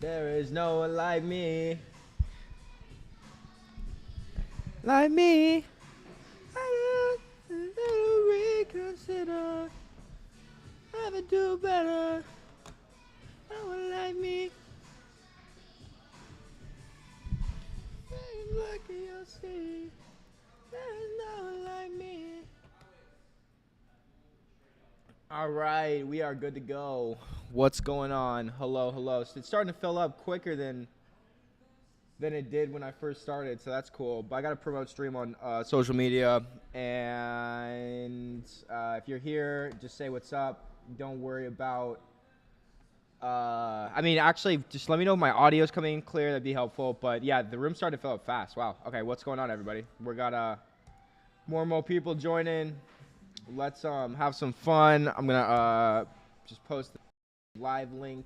There is no one like me. Like me. I reconsider. I would do better. No one like me. Lucky you'll see. There's no one like me. All right, we are good to go. What's going on? Hello, hello. So it's starting to fill up quicker than it did when I first started, so that's cool. But I got to promote stream on social media, and if you're here, just say what's up. Don't worry about. Actually, just let me know if my audio's coming in clear. That'd be helpful. But yeah, the room started to fill up fast. Wow. Okay, what's going on, everybody? We got more and more people joining. Let's have some fun. I'm gonna just post the live link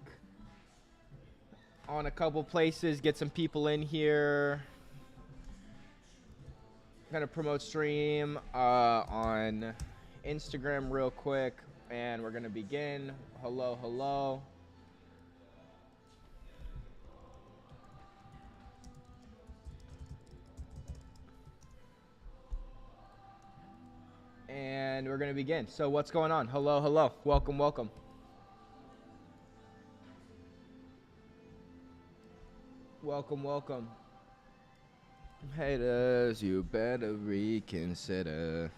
on a couple places, get some people in here. I'm gonna promote stream on Instagram real quick, and we're gonna begin. Hello, hello. And we're gonna begin. So what's going on? Hello, hello. Welcome, welcome. Welcome, welcome. Haters, you better reconsider.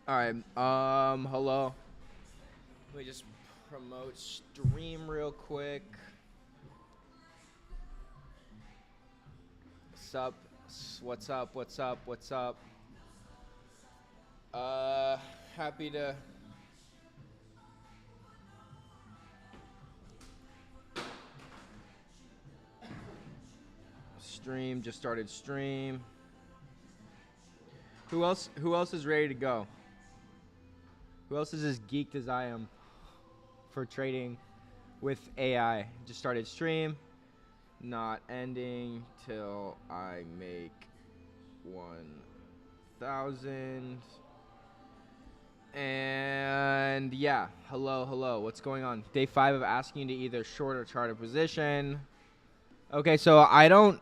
All right. Hello. Let me just promote stream real quick. What's up? What's up? What's up? What's up? Happy to stream. Just started stream. Who else is ready to go? Who else is as geeked as I am for trading with AI? Just started stream. Not ending till I make 1,000. And yeah, hello, hello. What's going on? Day 5 of asking you to either short or chart a position. Okay, so I don't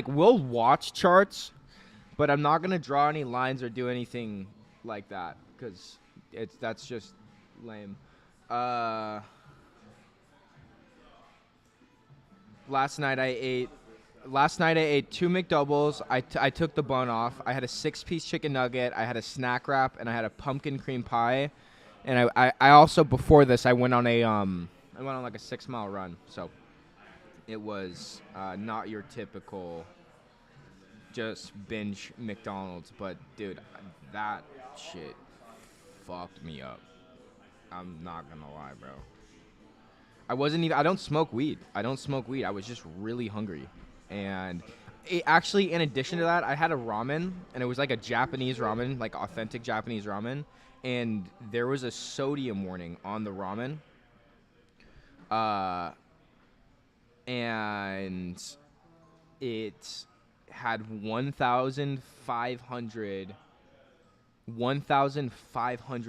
we'll watch charts, but I'm not gonna draw any lines or do anything like that because that's just lame. Last night I ate 2 McDoubles. I took the bun off. I had a 6-piece chicken nugget. I had a snack wrap, and I had a pumpkin cream pie. And I also, before this, I went on like a 6-mile run. So it was not your typical just binge McDonald's. But dude, that shit fucked me up. I'm not gonna lie, bro. I don't smoke weed. I was just really hungry. And actually, in addition to that, I had a ramen, and it was like a Japanese ramen, like authentic Japanese ramen. And there was a sodium warning on the ramen. And it had 1,500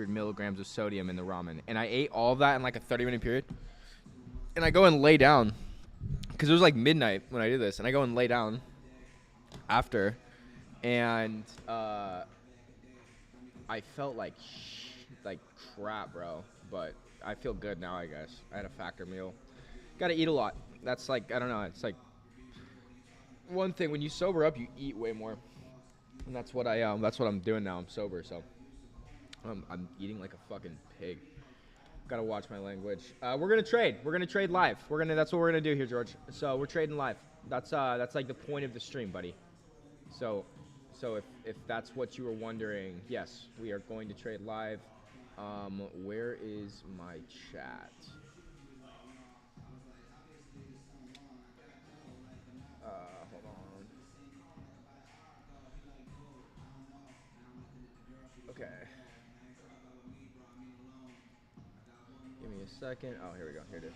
milligrams of sodium in the ramen. And I ate all of that in like a 30-minute period. And I go and lay down because it was like midnight when I did this, and I go and lay down after, and I felt like crap, bro. But I feel good now, I guess. I had a factor meal. Gotta eat a lot. That's like, I don't know. It's like one thing when you sober up, you eat way more, and that's what I'm doing now. I'm sober, so I'm eating like a fucking pig. Gotta watch my language. We're gonna trade. We're gonna trade live. That's what we're gonna do here, George. So we're trading live. That's like the point of the stream, buddy. So if that's what you were wondering, yes, we are going to trade live. Where is my chat? Hold on. Okay. Give me a second. Oh, here we go. Here it is.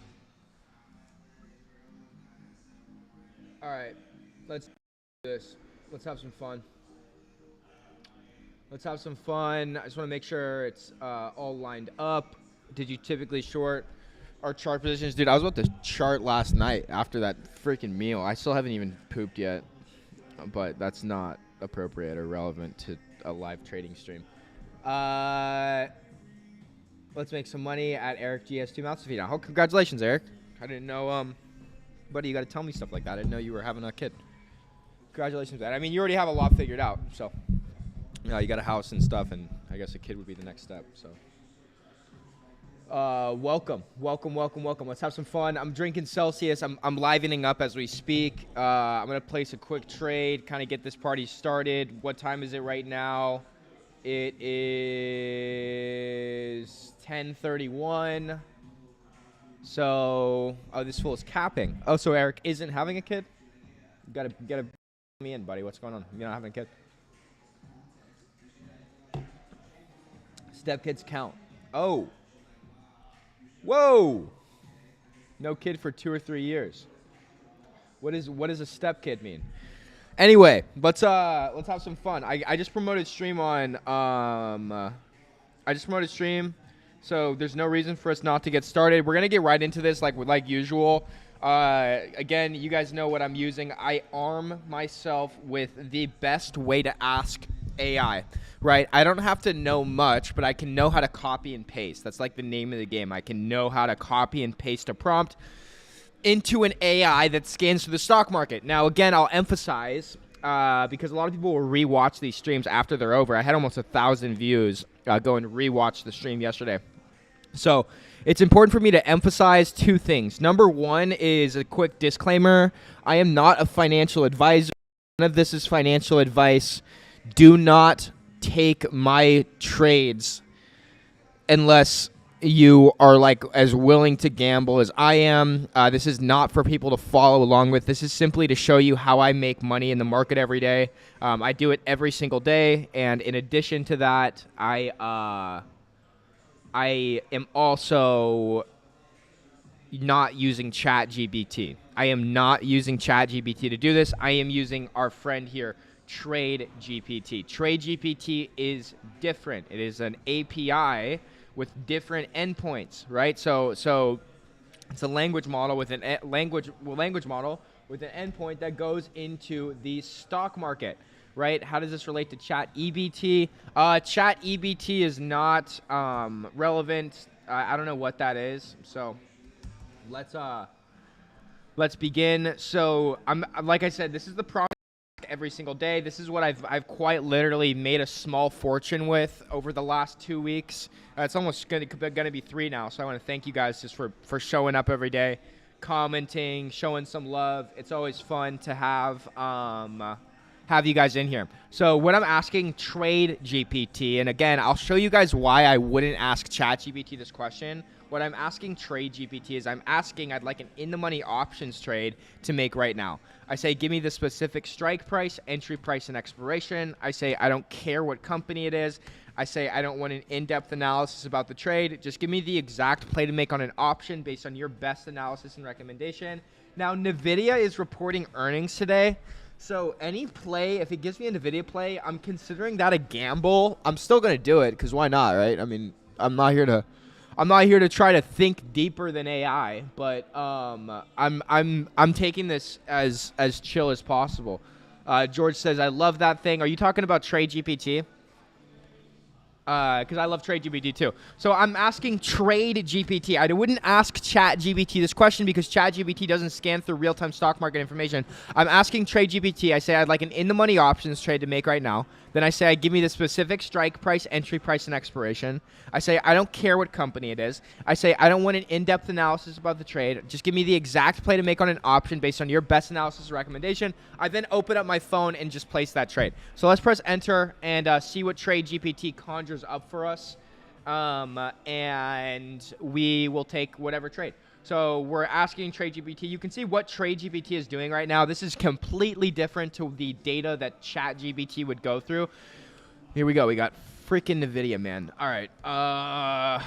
All right, let's do this. Let's have some fun. Let's have some fun. I just want to make sure it's all lined up. Did you typically short our chart positions? Dude, I was about to chart last night after that freaking meal. I still haven't even pooped yet, but that's not appropriate or relevant to a live trading stream. Let's make some money at Eric GS2 Mouths to feed on. Oh, congratulations, Eric. I didn't know, buddy, you got to tell me stuff like that. I didn't know you were having a kid. Congratulations, man. I mean, you already have a lot figured out, so. You got a house and stuff, and I guess a kid would be the next step, so. Welcome. Let's have some fun. I'm drinking Celsius. I'm livening up as we speak. I'm going to place a quick trade, kind of get this party started. What time is it right now? It is 10:31. So, this fool is capping. Oh, so Eric isn't having a kid? You gotta me in, buddy. What's going on? You're not having a kid? Step kids count. Oh. Whoa. No kid for 2 or 3 years. What does a step kid mean? Anyway, let's have some fun. I just promoted stream on so there's no reason for us not to get started. We're gonna get right into this like usual. Again, you guys know what I'm using. I arm myself with the best way to ask AI, right? I don't have to know much, but I can know how to copy and paste. That's like the name of the game. I can know how to copy and paste a prompt into an AI that scans through the stock market. Now, again, I'll emphasize, because a lot of people will rewatch these streams after they're over. I had almost 1,000 views go and rewatch the stream yesterday. So it's important for me to emphasize 2 things. Number 1 is a quick disclaimer. I am not a financial advisor. None of this is financial advice. Do not take my trades unless you are like as willing to gamble as I am. This is not for people to follow along with. This is simply to show you how I make money in the market every day. I do it every single day, and in addition to that, I am also not using TradeGPT. I am not using TradeGPT to do this. I am using our friend here, TradeGPT. TradeGPT is different. It is an API with different endpoints, right? So it's a language model with an language model with an endpoint that goes into the stock market, right? How does this relate to ChatGPT? ChatGPT is not relevant. I don't know what that is. So let's begin. So like I said, this is the problem every single day. This is what I've quite literally made a small fortune with over the last 2 weeks. It's almost gonna be 3 now. So I want to thank you guys just for showing up every day, commenting, showing some love. It's always fun to have you guys in here. So when I'm asking TradeGPT, and again, I'll show you guys why I wouldn't ask ChatGPT this question. What I'm asking TradeGPT is I'd like an in-the-money options trade to make right now. I say, give me the specific strike price, entry price, and expiration. I say, I don't care what company it is. I say, I don't want an in-depth analysis about the trade. Just give me the exact play to make on an option based on your best analysis and recommendation. Now, NVIDIA is reporting earnings today. So any play, if it gives me a NVIDIA play, I'm considering that a gamble. I'm still going to do it because why not, right? I mean, I'm not here to try to think deeper than AI, but I'm taking this as chill as possible. George says, I love that thing. Are you talking about TradeGPT? Because I love TradeGPT too. So I'm asking TradeGPT. I wouldn't ask ChatGPT this question because ChatGPT doesn't scan through real-time stock market information. I'm asking TradeGPT. I say I'd like an in-the-money options trade to make right now. Then I say, give me the specific strike price, entry price, and expiration. I say, I don't care what company it is. I say, I don't want an in-depth analysis about the trade. Just give me the exact play to make on an option based on your best analysis or recommendation. I then open up my phone and just place that trade. So let's press enter and see what TradeGPT conjures up for us. And we will take whatever trade. So we're asking TradeGPT. You can see what TradeGPT is doing right now. This is completely different to the data that ChatGPT would go through. Here we go. We got freaking NVIDIA, man. All right. I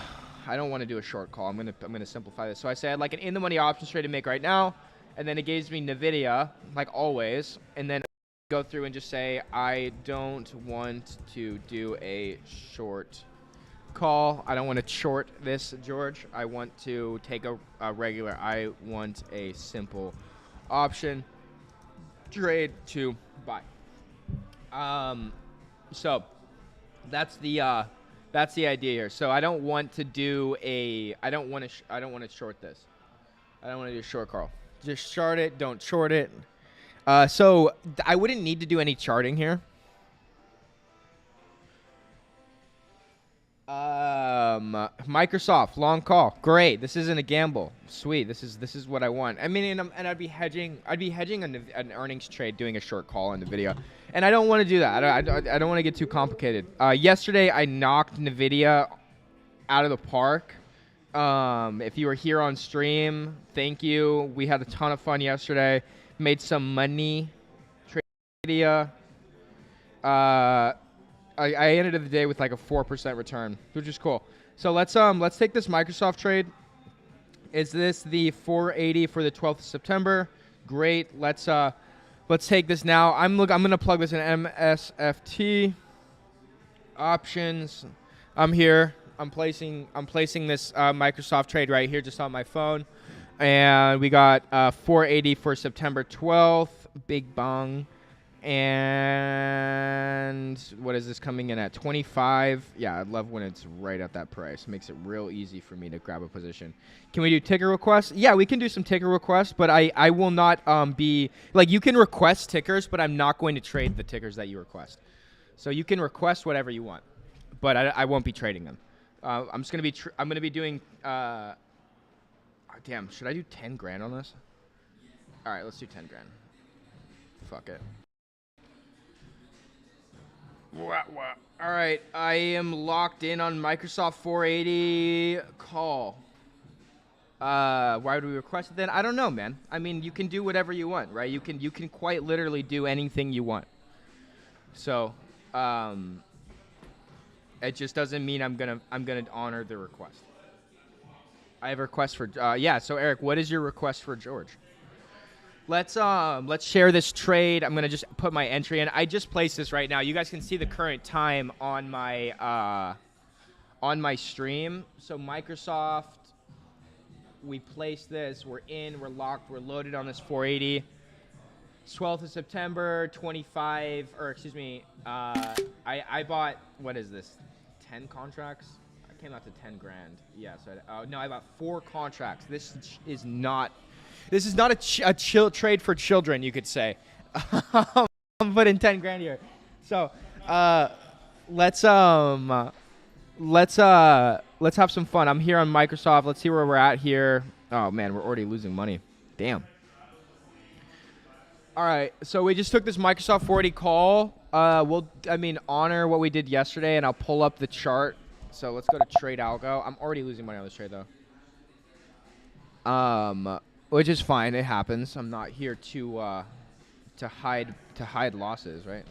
don't want to do a short call. I'm gonna simplify this. So I say I'd like an in-the-money options trade to make right now, and then it gives me NVIDIA, like always, and then go through and just say, I don't want to do a short call. I don't want to short this, George. I want to take a regular. I want a simple option trade to buy. So that's the idea here. So I don't want to do a. I don't want to short this. I don't want to do a short call. Just short it. Don't short it. So I wouldn't need to do any charting here. Microsoft long call. Great. This isn't a gamble. Sweet. This is what I want. I mean, and I'd be hedging. I'd be hedging an earnings trade, doing a short call in the video, and I don't want to do that. I don't want to get too complicated. Yesterday I knocked Nvidia out of the park. If you were here on stream, thank you. We had a ton of fun yesterday. Made some money. Nvidia. I ended the day with like a 4% return, which is cool. So let's take this Microsoft trade. Is this the 480 for the 12th of September? Great. Let's take this now. I'm gonna plug this in MSFT options. I'm here. I'm placing this Microsoft trade right here, just on my phone, and we got 480 for September 12th. Big bang. And what is this coming in at? 25. Yeah, I love when it's right at that price. Makes it real easy for me to grab a position. Can we do ticker requests? Yeah, we can do some ticker requests, but I will not be like, you can request tickers, but I'm not going to trade the tickers that you request. So you can request whatever you want, but I won't be trading them. I'm just gonna be doing. Damn, should I do 10 grand on this? All right, let's do 10 grand. Fuck it. All right, I am locked in on Microsoft 480 call. Why would we request it then? I don't know, man. I mean, you can do whatever you want, right? You can quite literally do anything you want. So, it just doesn't mean I'm gonna honor the request. I have a request for yeah. So Eric, what is your request for George? Let's share this trade. I'm gonna just put my entry in. I just placed this right now. You guys can see the current time on my stream. So Microsoft, we placed this. We're in. We're locked. We're loaded on this 480. 12th of September, 25. Or excuse me. I bought, what is this? 10 contracts. I came out to 10 grand. Yeah. So no, I bought 4 contracts. This is not a chill trade for children, you could say. I'm putting 10 grand here. So let's have some fun. I'm here on Microsoft. Let's see where we're at here. Oh man, we're already losing money. Damn. All right, so we just took this Microsoft 480 call. We'll honor what we did yesterday, and I'll pull up the chart. So let's go to trade algo. I'm already losing money on this trade though. Which is fine. It happens. I'm not here to hide losses, right?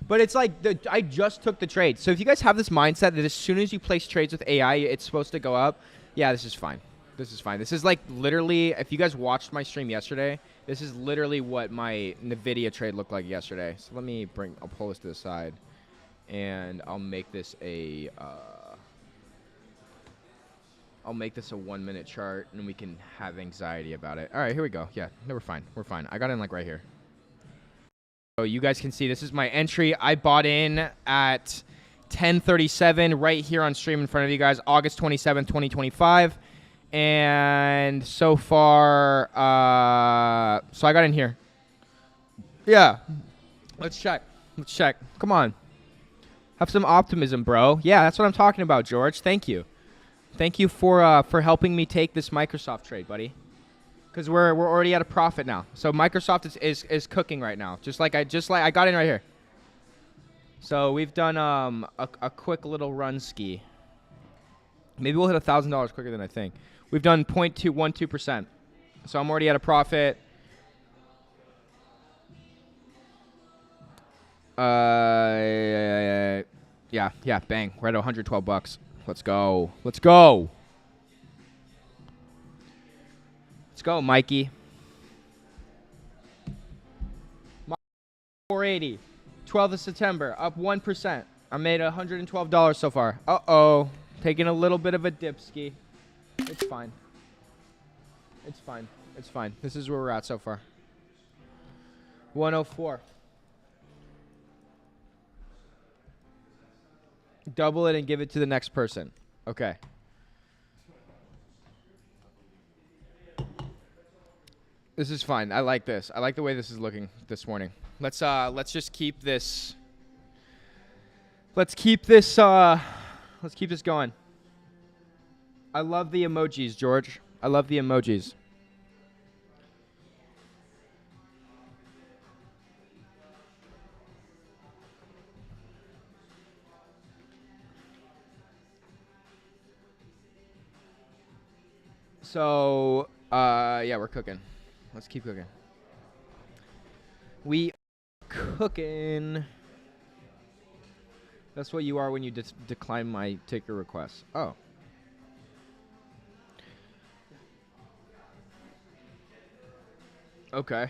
But it's like I just took the trade. So if you guys have this mindset that as soon as you place trades with AI, it's supposed to go up, yeah, this is fine. This is fine. This is like literally, if you guys watched my stream yesterday, this is literally what my Nvidia trade looked like yesterday. So I'll pull this to the side, and I'll make this a 1-minute chart, and we can have anxiety about it. All right, here we go. Yeah, no, we're fine. We're fine. I got in like right here. So you guys can see this is my entry. I bought in at 10:37 right here on stream in front of you guys, August 27th, 2025. And so far, so I got in here. Yeah. Let's check. Come on. Have some optimism, bro. Yeah, that's what I'm talking about, George. Thank you. Thank you for helping me take this Microsoft trade, buddy. Because we're already at a profit now. So Microsoft is cooking right now. Just like I got in right here. So we've done a quick little run ski. Maybe we'll hit $1,000 quicker than I think. We've done 0.212%. So I'm already at a profit. Yeah, bang. We're at $112. Let's go. Let's go, Mikey. 480. 12th of September, up 1%. I made $112 so far. Uh-oh. Taking a little bit of a dip ski. It's fine. It's fine. It's fine. This is where we're at so far. 104. Double it and give it to the next person. Okay. This is fine. I like this. I like the way this is looking this morning. Let's just keep this. Let's keep this going. I love the emojis, George. I love the emojis. So, yeah, we're cooking. Let's keep cooking. We are cooking. That's what you are when you decline my ticker request. Oh. Okay.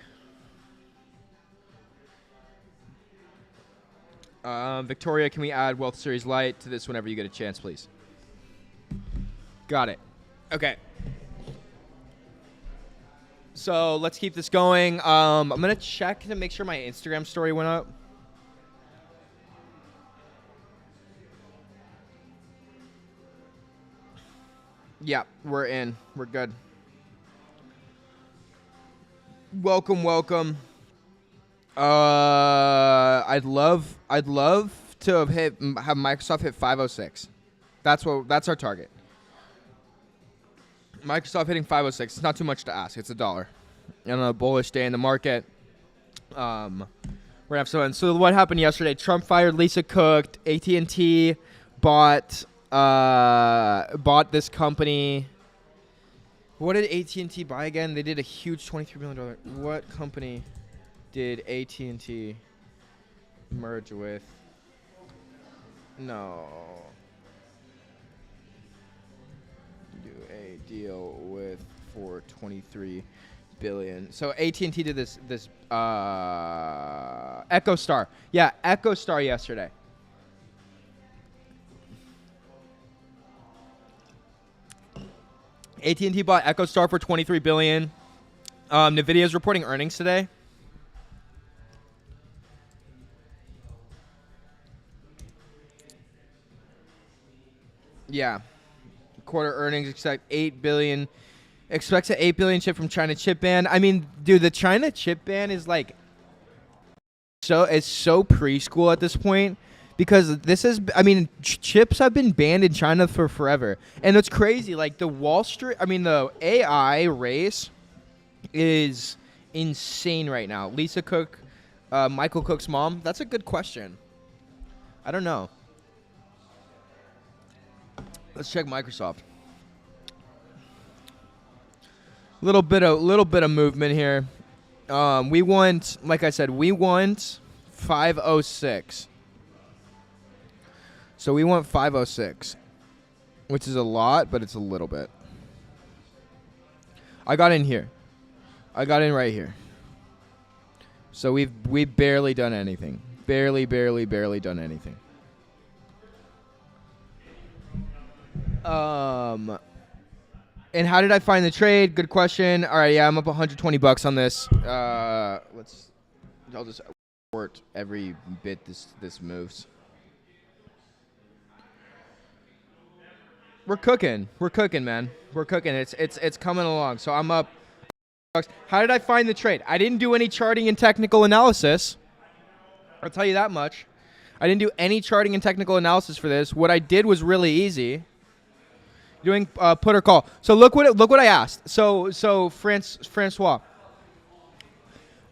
Victoria, can we add Wealth Series Lite to this whenever you get a chance, please? Got it. Okay. So let's keep this going. I'm going to check to make sure my Instagram story went up. Yeah, we're in. We're good. Welcome, welcome. I'd love to have Microsoft hit 506. That's our target. Microsoft hitting 506. It's not too much to ask. It's $1. And on a bullish day in the market, we're gonna have some fun. So what happened yesterday? Trump fired Lisa Cook. AT&T bought this company. What did AT&T buy again? They did a huge $23 million. What company did AT&T merge with? No. Do a deal with for $23 billion. So AT&T did this EchoStar. Yeah, EchoStar yesterday. AT&T bought EchoStar for $23 billion. NVIDIA is reporting earnings today. Yeah. Quarter earnings expect $8 billion. Expects an $8 billion chip from China chip ban. I mean, dude, the China chip ban is like it's so preschool at this point because this is, I mean, chips have been banned in China for forever. And it's crazy. Like the AI race is insane right now. Lisa Cook, Michael Cook's mom. That's a good question. I don't know. Let's check Microsoft. Little bit of movement here. We want, like I said, 506. So we want 506, which is a lot, but it's a little bit. I got in here. I got in right here. So we've barely done anything. Barely done anything. And how did I find the trade? Good question. All right, yeah, I'm up $120 on this. I'll just report every bit this moves. We're cooking, man. We're cooking. It's coming along. So I'm up. How did I find the trade? I didn't do any charting and technical analysis. I'll tell you that much. I didn't do any charting and technical analysis for this. What I did was really easy. Doing put or call. So look what I asked. So Francois,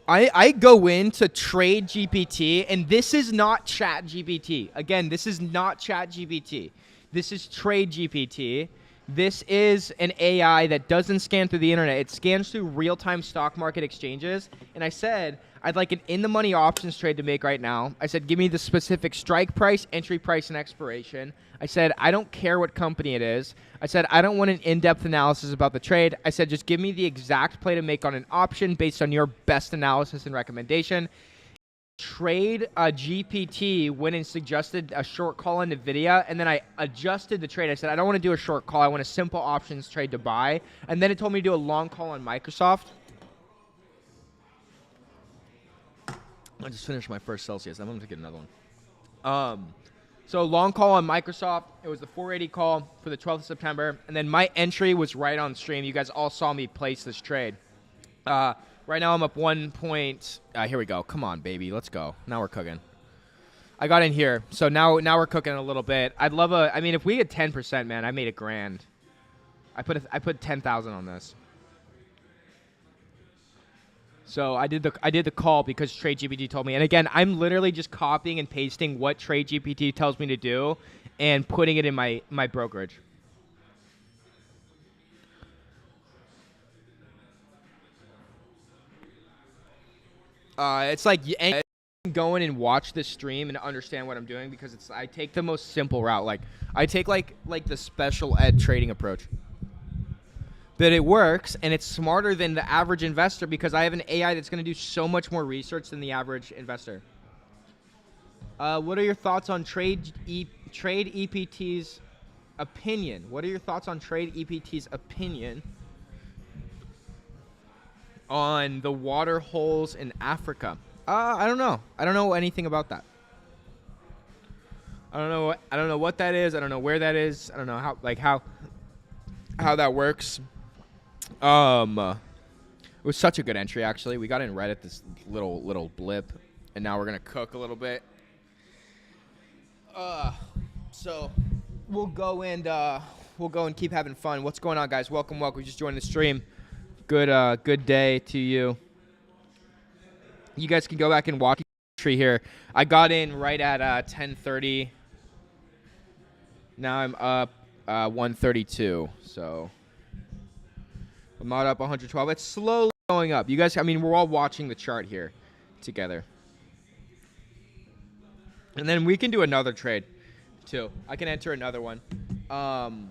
I go into TradeGPT, and this is not ChatGPT. Again, this is not ChatGPT. This is TradeGPT. This is an AI that doesn't scan through the internet. It scans through real-time stock market exchanges. And I said, I'd like an in-the-money options trade to make right now. I said, give me the specific strike price, entry price, and expiration. I said, I don't care what company it is. I said, I don't want an in-depth analysis about the trade. I said, just give me the exact play to make on an option based on your best analysis and recommendation. TradeGPT went and suggested a short call in NVIDIA, and then I adjusted the trade. I said, I don't want to do a short call. I want a simple options trade to buy. And then it told me to do a long call on Microsoft. I just finished my first Celsius. I'm going to get another one. So long call on Microsoft. It was the 480 call for the 12th of September. And then my entry was right on stream. You guys all saw me place this trade. Right now I'm up 1 point. Here we go. Come on, baby. Let's go. Now we're cooking. I got in here. So now we're cooking a little bit. I'd love I mean, if we get 10%, man, I made $1,000. I put 10,000 on this. So I did the call because TradeGPT told me. And again, I'm literally just copying and pasting what TradeGPT tells me to do and putting it in my brokerage. It's like go in and watch this stream and understand what I'm doing because I take the most simple route. Like I take like the special ed trading approach. But it works, and it's smarter than the average investor because I have an AI that's going to do so much more research than the average investor. What are your thoughts on TradeGPT's opinion? What are your thoughts on TradeGPT's opinion on the water holes in Africa? I don't know. I don't know anything about that. I don't know what that is. I don't know where that is. I don't know how that works. It was such a good entry, actually. We got in right at this little blip, and now we're gonna cook a little bit. So we'll go and keep having fun. What's going on, guys? Welcome. You just joined the stream. Good day to you. You guys can go back and watch the entry here. I got in right at 10:30. Now I'm up 132. So. I'm not up 112. It's slowly going up. You guys, I mean, we're all watching the chart here together. And then we can do another trade, too. I can enter another one. I'm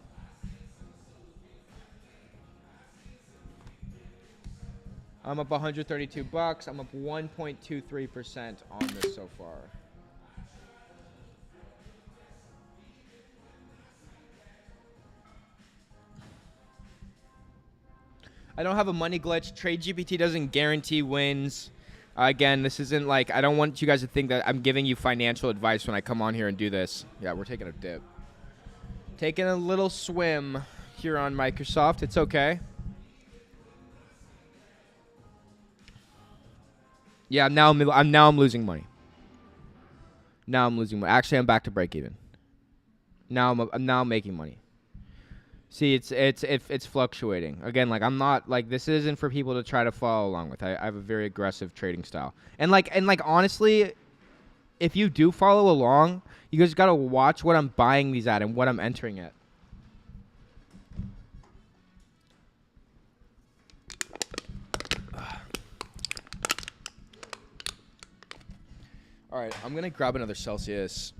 up 132 bucks. I'm up 1.23% on this so far. I don't have a money glitch. TradeGPT doesn't guarantee wins. Again, this isn't like, I don't want you guys to think that I'm giving you financial advice when I come on here and do this. Yeah, we're taking a dip. Taking a little swim here on Microsoft. It's okay. Yeah, now I'm losing money. Now I'm losing money. Actually, I'm back to break even. Now I'm making money. See, it's fluctuating. Again, like I'm not like this isn't for people to try to follow along with. I have a very aggressive trading style. And like honestly, if you do follow along, you guys got to watch what I'm buying these at and what I'm entering at. All right, I'm going to grab another Celsius.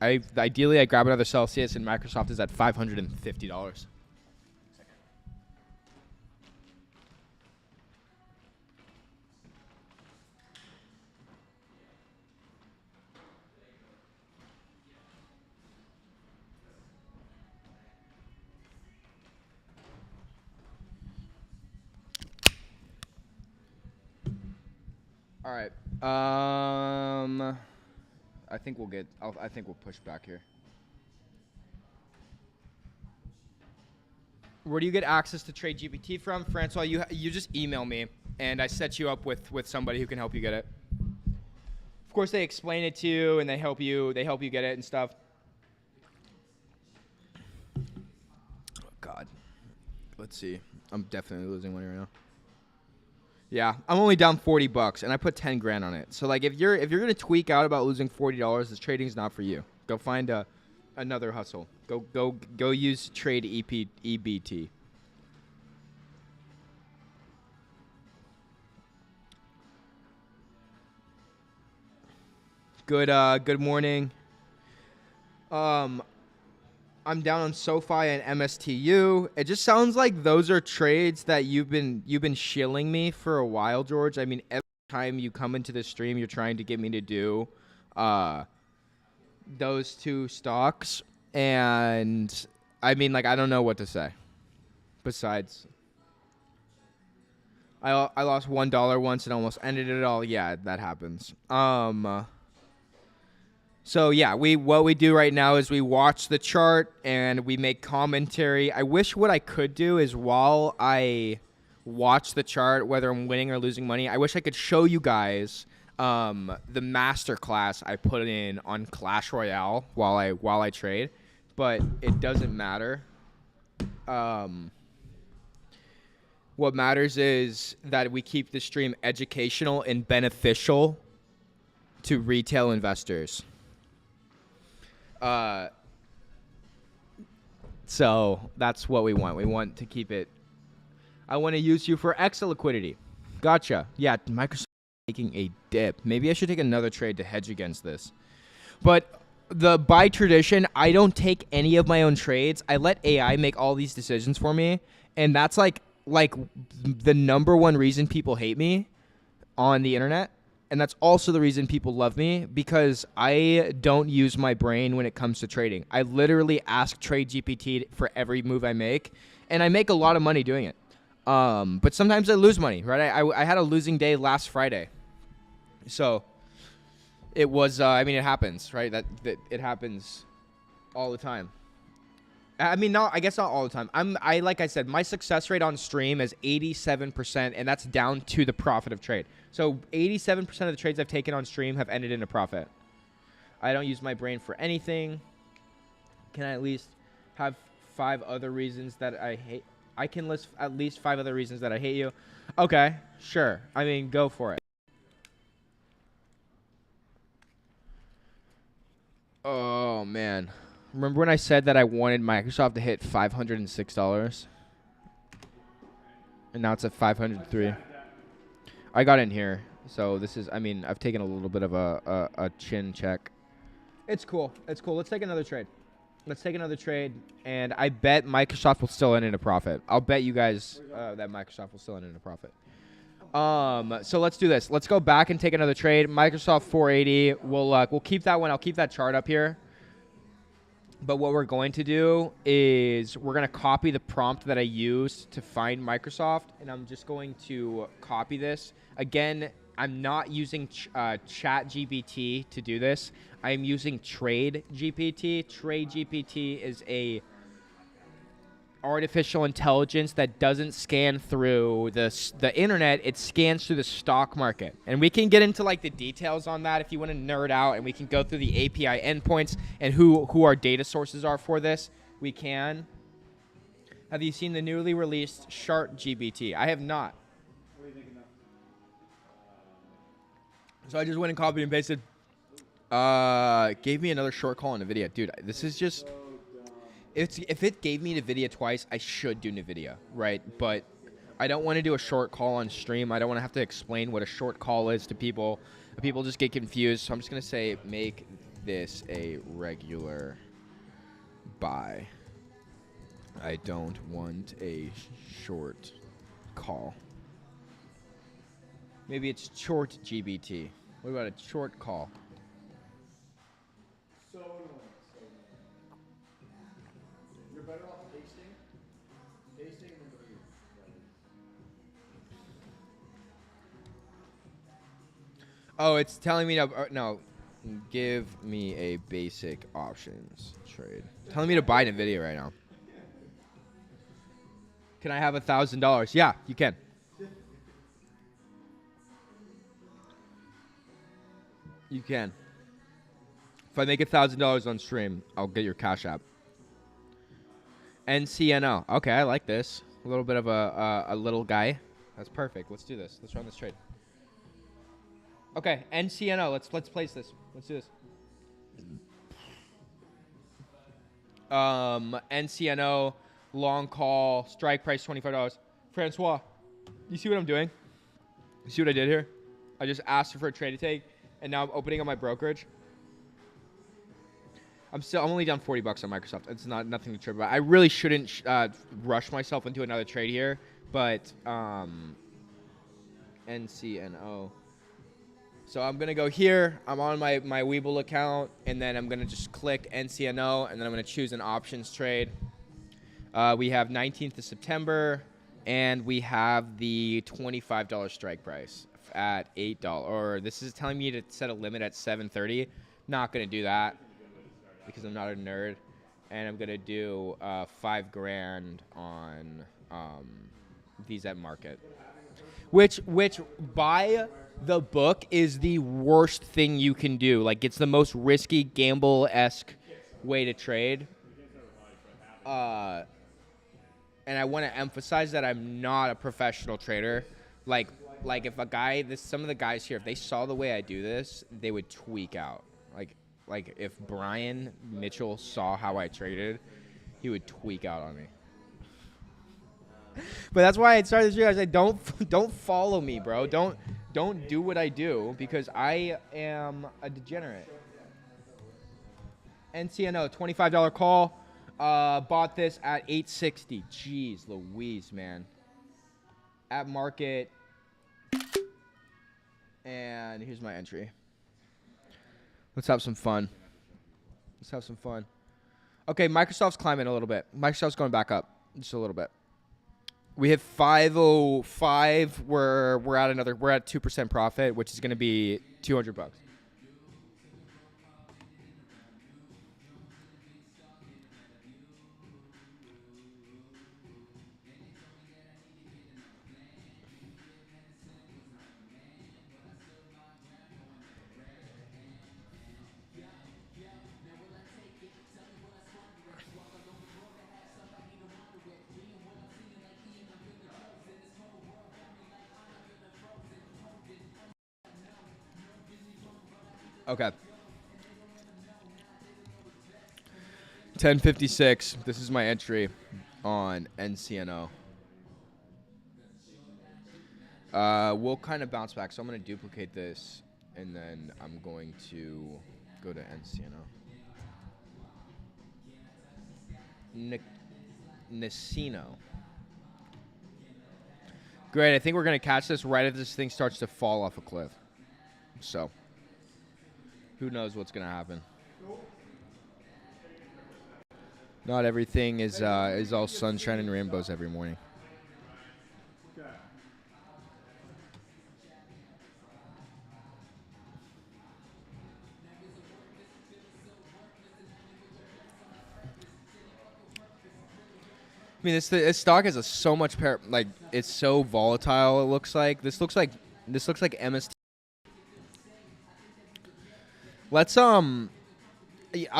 Ideally, I grab another Celsius, and Microsoft is at $550. All right. I think we'll push back here. Where do you get access to TradeGPT from, Francois? You just email me, and I set you up with somebody who can help you get it. Of course, they explain it to you, and they help you get it and stuff. Oh God, let's see. I'm definitely losing money right now. Yeah, I'm only down $40, and I put 10 grand on it. So like, if you're gonna tweak out about losing $40, this trading's not for you. Go find another hustle. Go use TradeGPT. Good morning. I'm down on SoFi and MSTU. It just sounds like those are trades that you've been shilling me for a while, George. I mean, every time you come into the stream, you're trying to get me to do those two stocks. And I mean, like, I don't know what to say. Besides, I lost $1 once and almost ended it all. Yeah, that happens. So yeah, what we do right now is we watch the chart and we make commentary. I wish what I could do is while I watch the chart, whether I'm winning or losing money, I wish I could show you guys the master class I put in on Clash Royale while I trade, but it doesn't matter. What matters is that we keep the stream educational and beneficial to retail investors. So that's what we want. We want to keep it. I want to use you for extra liquidity. Gotcha. Yeah, Microsoft taking a dip. Maybe I should take another trade to hedge against this. But by tradition, I don't take any of my own trades. I let AI make all these decisions for me, and that's like the number one reason people hate me on the internet. And that's also the reason people love me, because I don't use my brain when it comes to trading. I literally ask TradeGPT for every move I make, and I make a lot of money doing it. But sometimes I lose money, right? I had a losing day last Friday. So it was, I mean, it happens, right? That it happens all the time. I mean, I guess not all the time. Like I said, my success rate on stream is 87%, and that's down to the profit of trade. So 87% of the trades I've taken on stream have ended in a profit. I don't use my brain for anything. Can I at least have 5 other reasons that I hate? I can list at least 5 other reasons that I hate you. Okay, sure. I mean, go for it. Oh, man. Remember when I said that I wanted Microsoft to hit $506? And now it's at 503. I got in here. So this is, I mean, I've taken a little bit of a chin check. It's cool. It's cool. Let's take another trade. And I bet Microsoft will still end in a profit. I'll bet you guys that Microsoft will still end in a profit. So let's do this. Let's go back and take another trade. Microsoft 480. We'll keep that one. I'll keep that chart up here. But what we're going to do is we're going to copy the prompt that I used to find Microsoft, and I'm just going to copy this. Again, I'm not using ChatGPT to do this. I'm using TradeGPT. TradeGPT is a artificial intelligence that doesn't scan through the internet. It scans through the stock market, and we can get into like the details on that if you want to nerd out, and we can go through the API endpoints and who our data sources are for this. We can. Have you seen the newly released SharkGPT? I have not. What are you thinking of? So I just went and copied and pasted. Gave me another short call on NVIDIA. Dude, this is just... If it gave me NVIDIA twice, I should do NVIDIA, right? But I don't want to do a short call on stream. I don't want to have to explain what a short call is to people. People just get confused. So I'm just going to say make this a regular buy. I don't want a short call. Maybe it's short GBT. What about a short call? You're better off tasting than eating. Oh, it's telling me to no. Give me a basic options trade. Telling me to buy NVIDIA right now. Can I have $1,000? Yeah, you can. You can. If I make $1,000 on stream, I'll get your Cash App. NCNO. Okay, I like this. A little bit of a little guy. That's perfect. Let's do this. Let's run this trade. Okay, NCNO. Let's place this. Let's do this. NCNO, long call, strike price $25. Francois, you see what I'm doing? You see what I did here? I just asked for a trade to take, and now I'm opening up my brokerage. I'm only down $40 on Microsoft. It's nothing to trip about. I really shouldn't rush myself into another trade here, but NCNO. So I'm going to go here. I'm on my Webull account, and then I'm going to just click NCNO, and then I'm going to choose an options trade. We have 19th of September, and we have the $25 strike price at $8. Or this is telling me to set a limit at 7:30. Not going to do that because I'm not a nerd. And I'm going to do $5,000 on these at market. Which by the book is the worst thing you can do. Like, it's the most risky gamble-esque way to trade. And I want to emphasize that I'm not a professional trader. Like if a guy, some of the guys here, if they saw the way I do this, they would tweak out. Like if Brian Mitchell saw how I traded, he would tweak out on me. But that's why I started this video. I said, don't follow me, bro. Don't do what I do because I am a degenerate. NCNO, $25 call. Bought this at $8.60. Jeez Louise, man. At market. And here's my entry. Let's have some fun. Okay, Microsoft's climbing a little bit. Microsoft's going back up just a little bit. We have 505. We're at 2% profit, which is going to be $200. Okay. 1056. This is my entry on NCNO. We'll kind of bounce back. So I'm going to duplicate this, and then I'm going to go to NCNO. Nicino. Great. I think we're going to catch this right as this thing starts to fall off a cliff. So who knows what's going to happen. Not everything is all sunshine and rainbows every morning. I mean, this stock has so much it's so volatile. It looks like this looks like MST. Let's I'll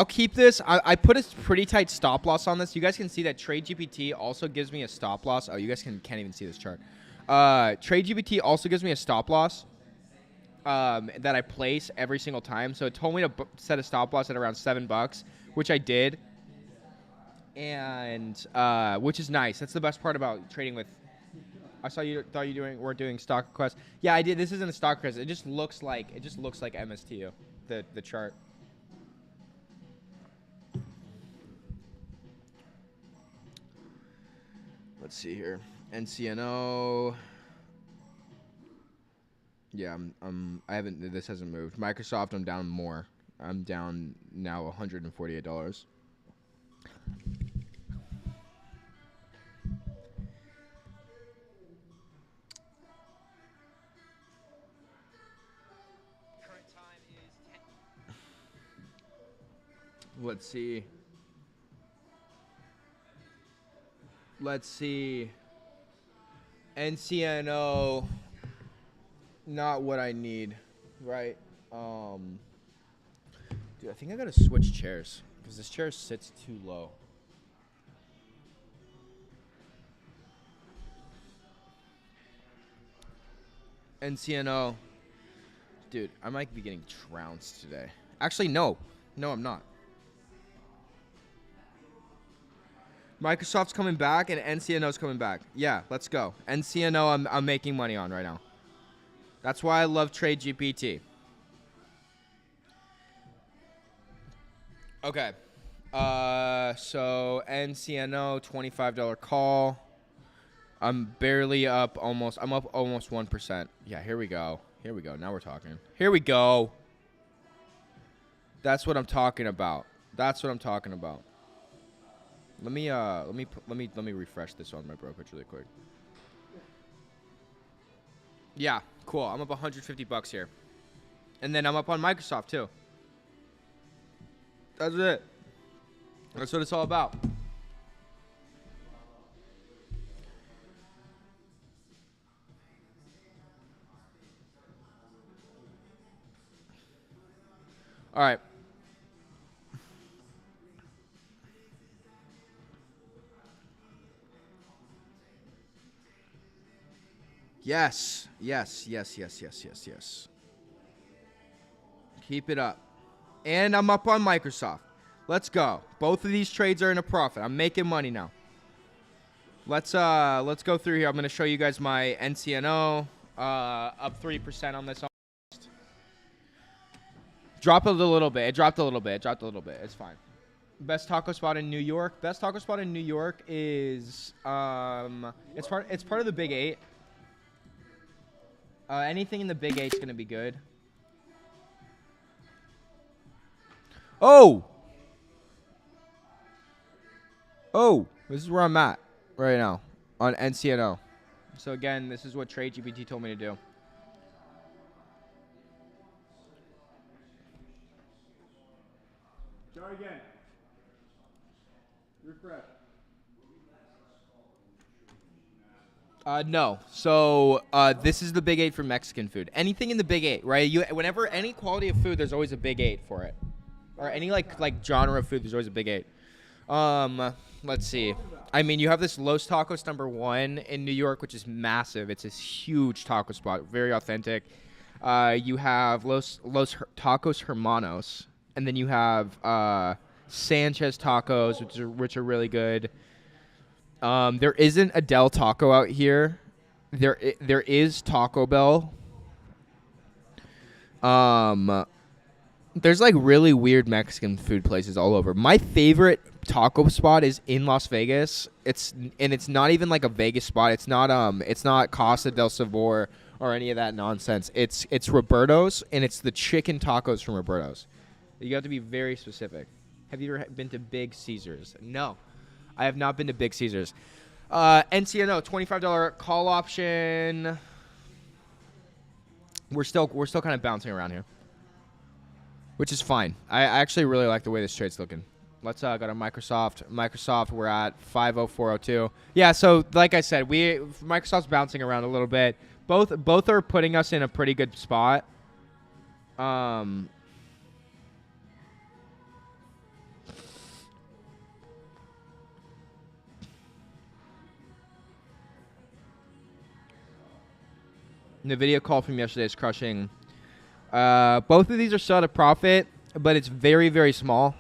keep this. I put a pretty tight stop loss on this. You guys can see that TradeGPT also gives me a stop loss. Oh, you guys can't even see this chart. TradeGPT also gives me a stop loss that I place every single time. So it told me to set a stop loss at around $7, which I did. And which is nice. That's the best part about trading with. I saw you thought you were doing stock requests. Yeah, I did. This isn't a stock request. It just looks like MSTU, the chart. Let's see here. NCNO. Yeah, this hasn't moved. Microsoft, I'm down more. I'm down now $148. Let's see. NCNO, not what I need, right? Dude, I think I gotta switch chairs because this chair sits too low. NCNO. Dude, I might be getting trounced today. Actually, no. No, I'm not. Microsoft's coming back and NCNO's coming back. Yeah, let's go. NCNO I'm making money on right now. That's why I love TradeGPT. Okay. So NCNO, $25 call. I'm barely up almost. I'm up almost 1%. Yeah, here we go. Here we go. Now we're talking. Here we go. That's what I'm talking about. That's what I'm talking about. Let me refresh this on my brokerage really quick. Yeah, cool. I'm up $150 here. And then I'm up on Microsoft too. That's it. That's what it's all about. All right. Yes. Yes. Yes. Yes. Yes. Yes. Yes. Keep it up. And I'm up on Microsoft. Let's go. Both of these trades are in a profit. I'm making money now. Let's go through here. I'm going to show you guys my NCNO. Up 3% on this. Drop a little bit. It dropped a little bit. It dropped a little bit. It's fine. Best taco spot in New York. Best taco spot in New York is it's part of the Big 8. Anything in the Big 8 is going to be good. Oh, this is where I'm at right now on NCNO. So again, this is what TradeGPT told me to do. Try again. Refresh. No. So this is the Big 8 for Mexican food. Anything in the Big 8, right? Whenever any quality of food, there's always a Big 8 for it. Or any like genre of food, there's always a Big 8. Let's see. I mean, you have this Los Tacos #1 in New York, which is massive. It's this huge taco spot, very authentic. You have Los Tacos Hermanos, and then you have Sanchez Tacos, which are really good. There isn't a Del Taco out here. There is Taco Bell. There's like really weird Mexican food places all over. My favorite taco spot is in Las Vegas. It's not even like a Vegas spot. It's not Casa del Sabor or any of that nonsense. It's Roberto's, and it's the chicken tacos from Roberto's. You have to be very specific. Have you ever been to Big Caesars? No, I have not been to Big Caesars. NCNO $25 call option. We're still kind of bouncing around here, which is fine. I actually really like the way this trade's looking. Let's go to Microsoft. Microsoft, we're at 50402. Yeah, so like I said, Microsoft's bouncing around a little bit. Both are putting us in a pretty good spot. The video call from yesterday is crushing. Both of these are still at a profit, but it's very, very small.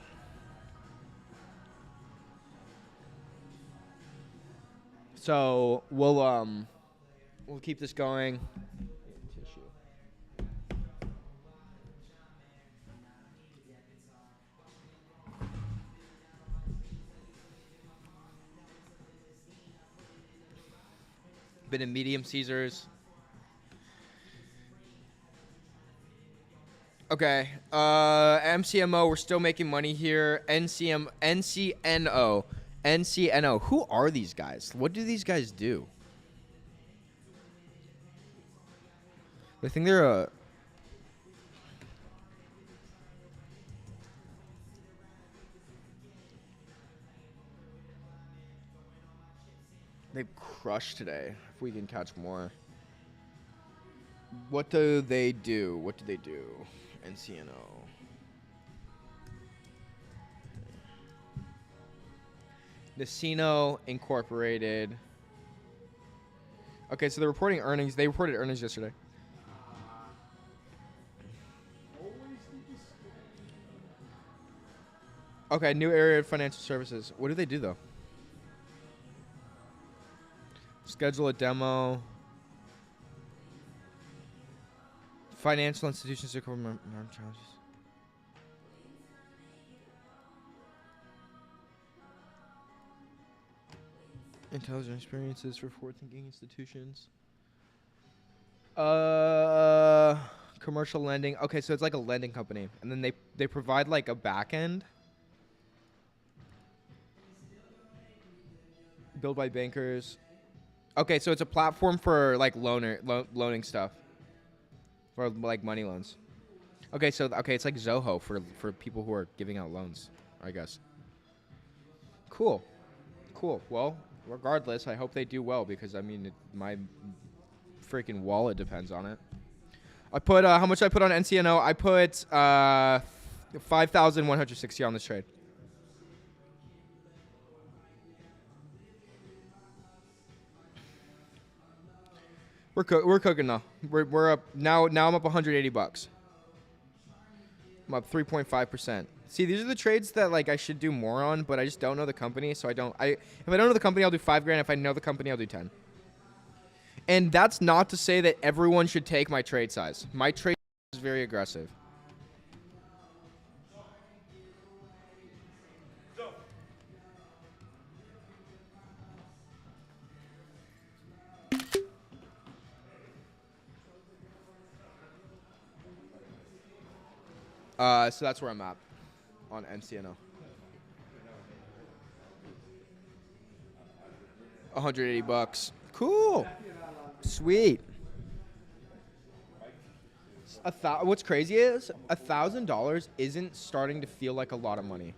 So we'll keep this going. Been in medium Caesars. Okay. MCMO, we're still making money here. NCNO. Who are these guys? What do these guys do? I think they're they've crushed today. If we can catch more. What do they do? NCNO. Nicino Incorporated. Okay, so they're reporting earnings. They reported earnings yesterday. Okay, new area of financial services. What do they do, though? Schedule a demo. Financial institutions to cover challenges. Intelligent experiences for forward-thinking institutions. Uh, commercial lending. Okay, so it's like a lending company, and then they provide like a back end built by bankers. Okay, so it's a platform for like loaning stuff for like money loans. Okay, so okay, it's like Zoho for people who are giving out loans, I guess. Cool, cool. Well, regardless, I hope they do well because I mean my freaking wallet depends on it. I put how much I put on NCNO? I put 5,160 on this trade. We're cooking now. We're up now. Now I'm up 180 bucks. I'm up 3.5%. See, these are the trades that like I should do more on, but I just don't know the company, so I don't. If I don't know the company, I'll do 5 grand. If I know the company, I'll do 10. And that's not to say that everyone should take my trade size. My trade is very aggressive. So that's where I'm at on NCNO. 180 bucks. Cool. Sweet. What's crazy is $1,000 isn't starting to feel like a lot of money.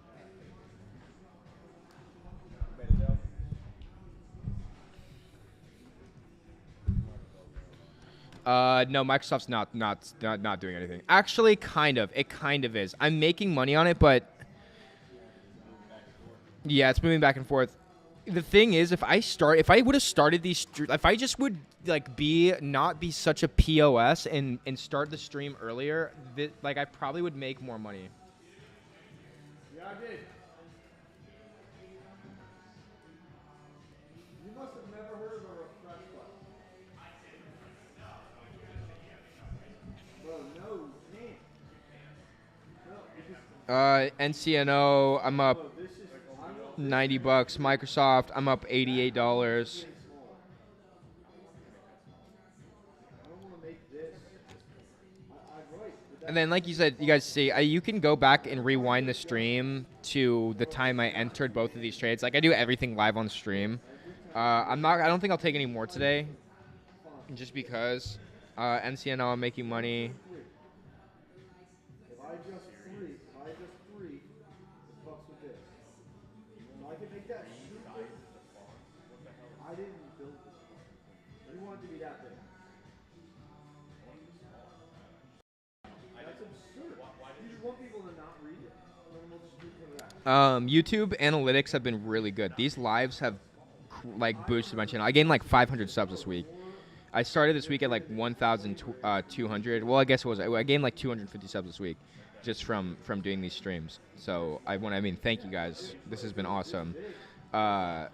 No, Microsoft's not doing anything. Actually, kind of. It kind of is. I'm making money on it, but yeah, it's moving back and forth. The thing is, if I would have started if I just would like not be such a POS and start the stream earlier, like I probably would make more money. Yeah, I did. You must have never heard of a refresh button. Bro, no, you can't. No, NCNO, I'm up bro, this is 90 bucks. Microsoft, I'm up $88. smaller. I don't want to make this. I right, but And then, like you said, you guys see, you can go back and rewind the stream to the time I entered both of these trades. Like I do everything live on stream. I'm not. I don't think I'll take any more today, just because. NCNO, I'm making money. if I adjust three, it fucks with this. So I can make that super. I didn't build this font. You want it to be that big. That's absurd. You just want people to not read it. And then we'll just do that. YouTube analytics have been really good. These lives have like boosted my channel. I gained like 500 subs this week. I started this week at like 1,200. Well, I guess it was. I gained like 250 subs this week, just from doing these streams. So thank you guys. This has been awesome. I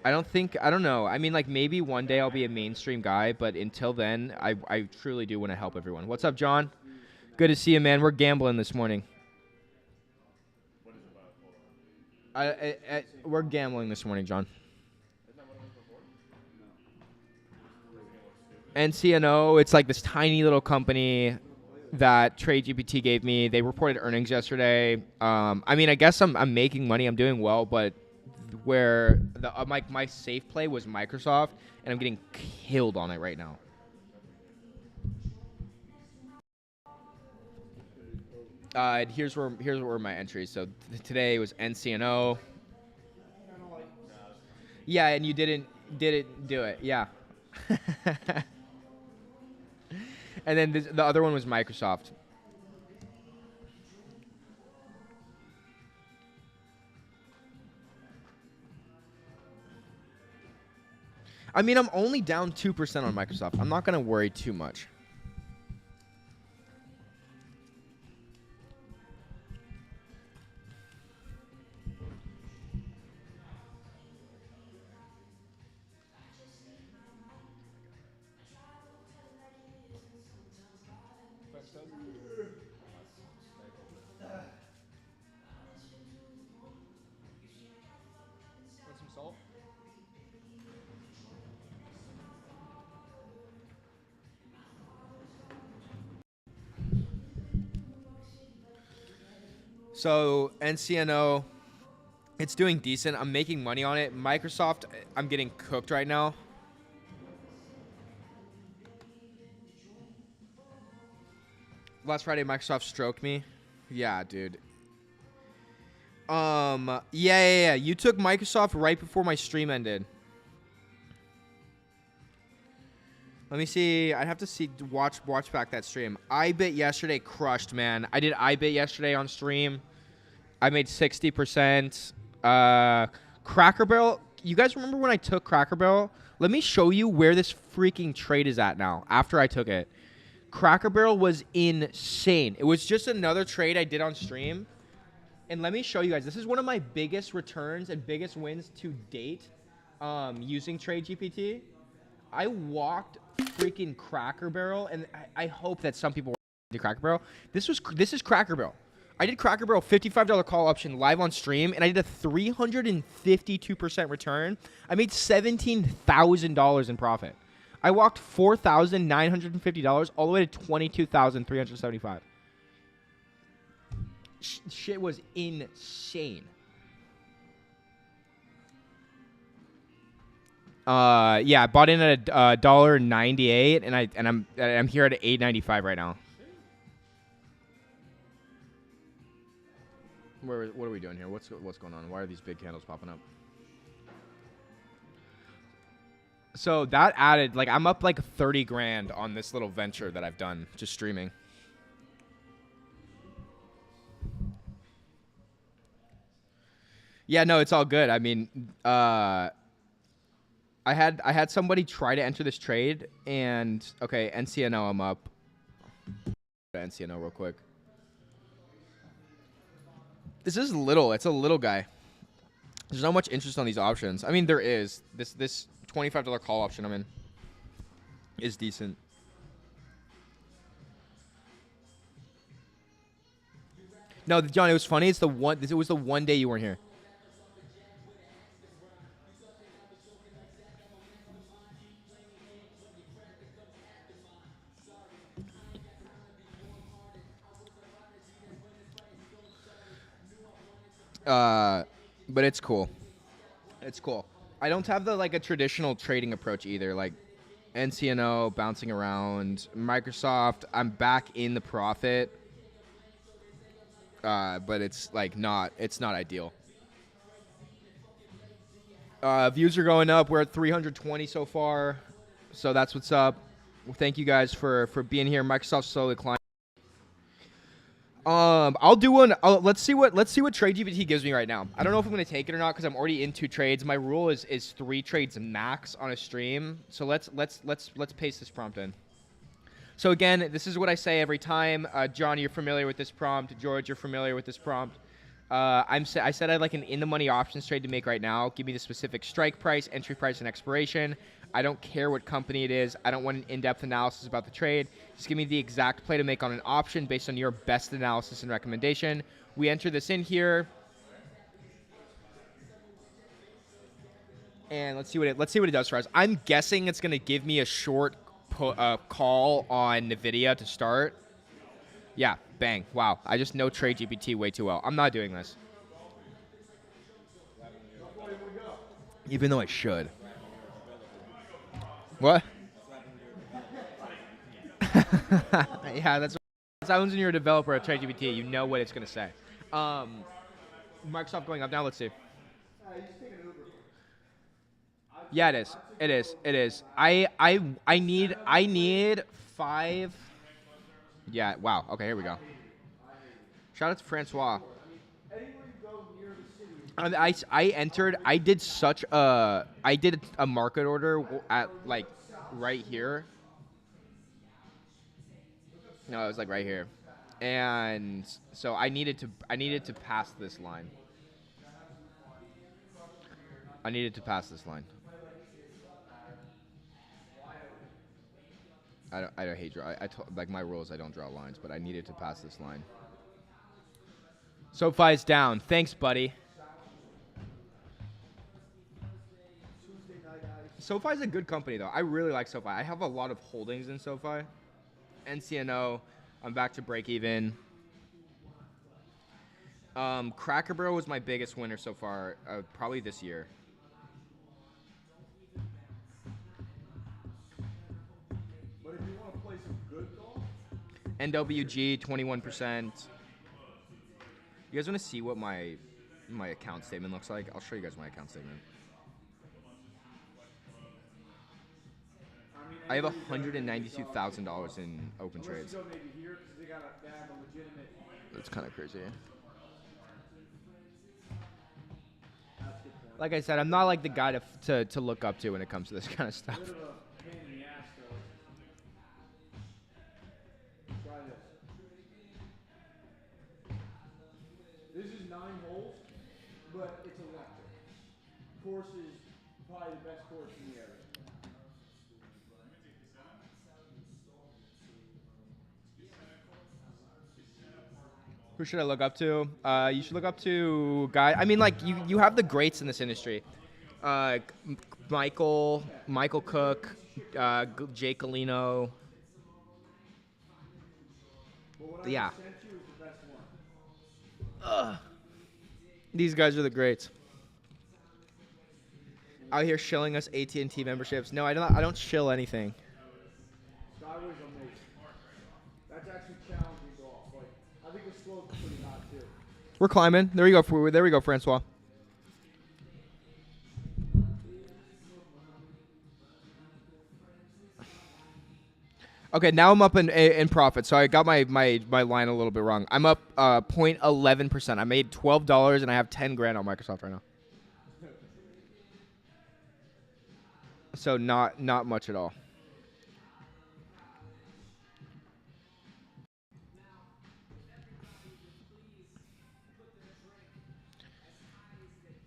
don't know. I mean, like maybe one day I'll be a mainstream guy, but until then, I truly do want to help everyone. What's up, John? Good to see you, man. We're gambling this morning. We're gambling this morning, John. NCNO, it's like this tiny little company that TradeGPT gave me. They reported earnings yesterday. I mean, I guess I'm making money. I'm doing well, but where my safe play was Microsoft, and I'm getting killed on it right now. Here's where my entries. So today was NCNO. Yeah, and you didn't do it. Yeah. And then the other one was Microsoft. I mean, I'm only down 2% on Microsoft. I'm not going to worry too much. Want some salt? So NCNO, it's doing decent. I'm making money on it. Microsoft, I'm getting cooked right now. Last Friday, Microsoft stroked me. Yeah, dude. Yeah. You took Microsoft right before my stream ended. Let me see. I'd have to see. Watch back that stream. iBit yesterday crushed, man. I did iBit yesterday on stream. I made 60%. Cracker Barrel. You guys remember when I took Cracker Barrel? Let me show you where this freaking trade is at now. After I took it, Cracker Barrel was insane. It was just another trade I did on stream. And let me show you guys. This is one of my biggest returns and biggest wins to date using TradeGPT. I walked freaking Cracker Barrel, and I hope that some people do Cracker Barrel. This is Cracker Barrel. I did Cracker Barrel $55 call option live on stream, and I did a 352% return. I made $17,000 in profit. I walked $4,950 all the way to $22,375. Shit was insane. Yeah, I bought in at $1.98, and I'm here at $8.95 right now. What are we doing here? What's going on? Why are these big candles popping up? So that added, like, I'm up like 30 grand on this little venture that I've done just streaming. Yeah, no, it's all good. I mean, I had somebody try to enter this trade, and okay, NCNO, I'm up. NCNO real quick. This is little. It's a little guy. There's not much interest on these options. I mean, there is. This $25 call option I'm in is decent. No, John, it was funny. It was the one day you weren't here. But it's cool. It's cool. I don't have a traditional trading approach either. Like NCNO bouncing around, Microsoft. I'm back in the profit, but it's not ideal. Views are going up. We're at 320 so far, so that's what's up. Well, thank you guys for being here. Microsoft's slowly climbing. I'll do one. Let's see what TradeGPT gives me right now. I don't know if I'm gonna take it or not because I'm already in 2 trades. My rule is 3 trades max on a stream. So let's paste this prompt in. So again, this is what I say every time. John, you're familiar with this prompt. George, you're familiar with this prompt. I said I'd like an in-the-money options trade to make right now. Give me the specific strike price, entry price, and expiration. I don't care what company it is. I don't want an in-depth analysis about the trade. Just give me the exact play to make on an option based on your best analysis and recommendation. We enter this in here. And let's see what it does for us. I'm guessing it's going to give me a short call on NVIDIA to start. Yeah, bang. Wow. I just know TradeGPT way too well. I'm not doing this. Even though I should. What? Yeah, that's what happens when you're a developer at TradeGPT. You know what it's going to say. Microsoft going up now. Let's see. Yeah, it is. I need 5. Yeah, wow. Okay, here we go. Shout out to Francois. I did a market order at right here. No, it was right here. And so I needed to pass this line. I needed to pass this line. I don't hate draw. My rules. I don't draw lines, but I needed to pass this line. SoFi's down. Thanks, buddy. SoFi's a good company though. I really like SoFi. I have a lot of holdings in SoFi. NCNO. I'm back to break even. Cracker Barrel was my biggest winner so far, probably this year. But if you want to play some good golf, NWG 21%. You guys want to see what my account statement looks like? I'll show you guys my account statement. I mean, I have everybody's better than $192,000 in open unless trades. you go maybe here because they have a legitimate. That's kind of crazy. That's a good point. Like I said, I'm not like the guy to look up to when it comes to this kind of stuff. Bit of a pain in the ass though. Try this. This is 9 holes, but it's electric. Course is probably the best course in the area. Who should I look up to? You should look up to guy. I mean, like you have the greats in this industry. Michael Cook, Jake Galino. But what I Yeah. sent you is the best one. These guys are the greats. Out here shilling us AT&T memberships. No, I don't shill anything. Skyway's amazing. That's actually challenging golf. Like, I think the slope's pretty hot too. We're climbing. There we go, Francois. Okay, now I'm up in profit. So I got my line a little bit wrong. I'm up 0.11%. I made $12 and I have 10 grand on Microsoft right now. So not much at all.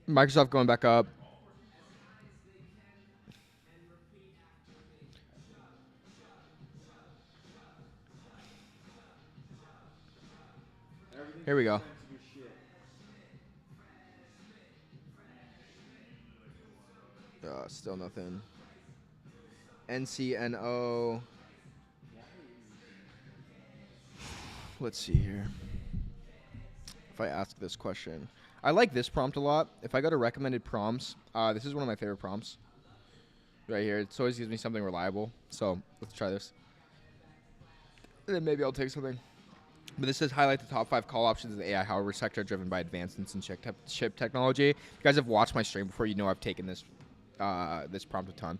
Microsoft going back up. Here we go. Still nothing. NCNO. Let's see here. If I ask this question. I like this prompt a lot. If I go to recommended prompts, this is one of my favorite prompts. Right here. It always gives me something reliable. So let's try this. And then maybe I'll take something. But this says highlight the top 5 call options in the AI hardware sector driven by advancements in chip technology. If you guys have watched my stream before, you know I've taken this this prompt a ton.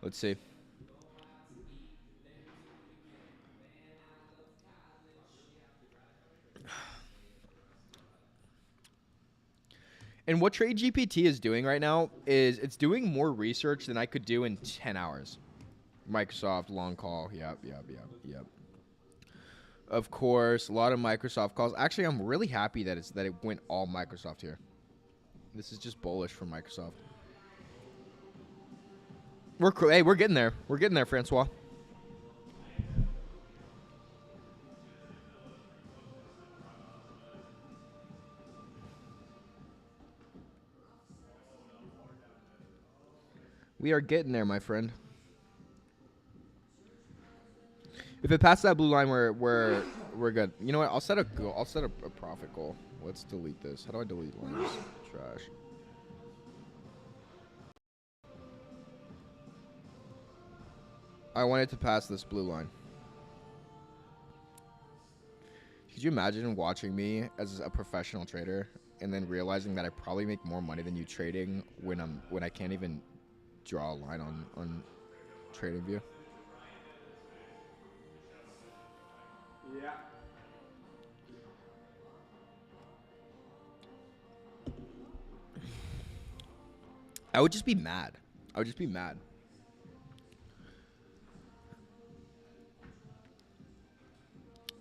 Let's see. And what TradeGPT is doing right now is it's doing more research than I could do in 10 hours. Microsoft, long call. Yep. Of course, a lot of Microsoft calls. Actually, I'm really happy that it went all Microsoft here. This is just bullish for Microsoft. We're getting there. We're getting there, Francois. We are getting there, my friend. If it passes that blue line, we're good. You know what? I'll set a goal. I'll set a profit goal. Let's delete this. How do I delete lines? Trash. I want it to pass this blue line. Could you imagine watching me as a professional trader and then realizing that I probably make more money than you trading when I can't even draw a line on TradingView? Yeah. I would just be mad.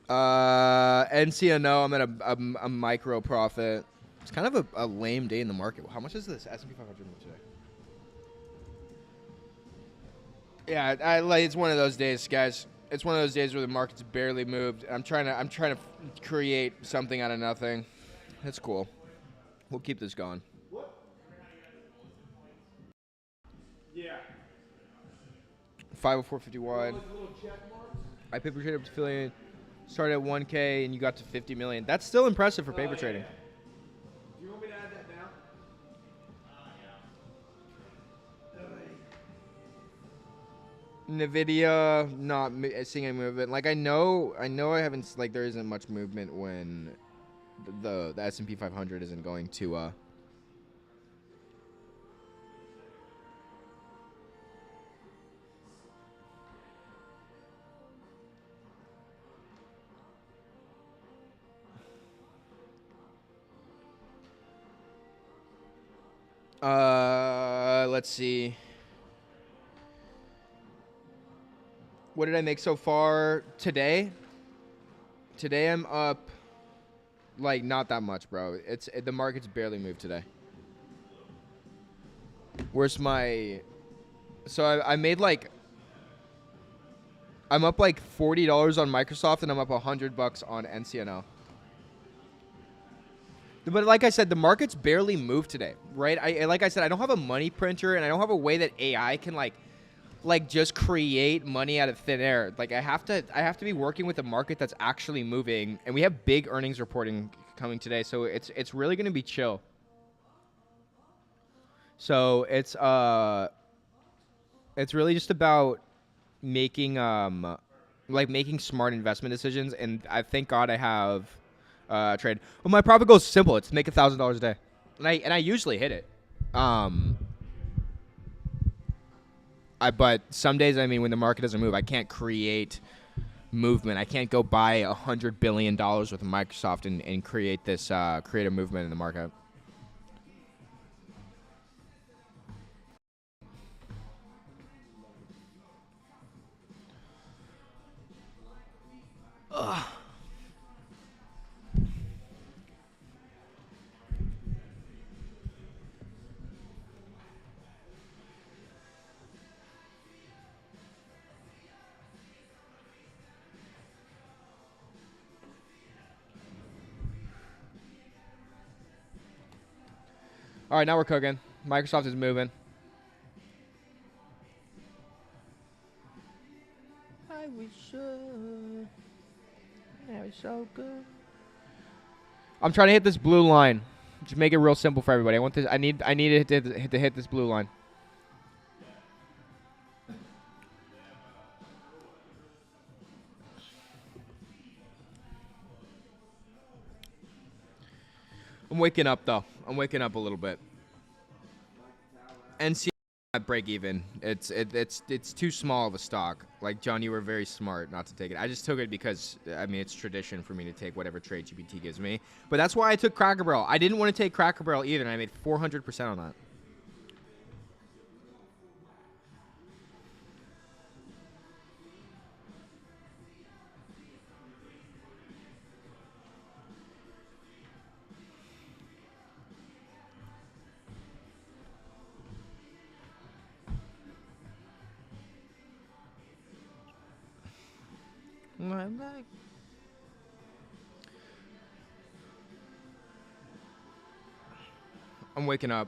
NCNO, I'm at a micro profit. It's kind of a lame day in the market. How much is this S&P 500 move today? Yeah, it's one of those days, guys. It's one of those days where the market's barely moved. I'm trying to create something out of nothing. That's cool. We'll keep this going. What? Yeah. 504.51. I paper traded up to affiliate. Started at 1K and you got to 50 million. That's still impressive for paper trading. Do you want me to add that now? Nvidia not seeing any movement. Like I know I haven't like there isn't much movement when the S&P 500 isn't going to let's see. What did I make so far today? Today I'm up like not that much, bro. The market's barely moved today. Where's my So I made like I'm up like $40 on Microsoft and I'm up $100 on NCNL. But like I said, the market's barely moved today, right? Like I said, I don't have a money printer and I don't have a way that AI can like just create money out of thin air. Like I have to be working with a market that's actually moving, and we have big earnings reporting coming today, so it's really going to be chill. So it's really just about making making smart investment decisions, and I thank God I have trade. Well, my profit goal is simple. It's make $1,000 a day, and I usually hit it. But some days, I mean, when the market doesn't move, I can't create movement. I can't go buy $100 billion worth of Microsoft and create this create a movement in the market. Ugh. All right, now we're cooking. Microsoft is moving. I wish that was so good. I'm trying to hit this blue line. Just make it real simple for everybody. I want this. I need to hit this blue line. I'm waking up though. I'm waking up a little bit. NC break even. It's too small of a stock. Like John, you were very smart not to take it. I just took it because I mean it's tradition for me to take whatever TradeGPT gives me. But that's why I took Cracker Barrel. I didn't want to take Cracker Barrel either, and I made 400% on that. I'm waking up.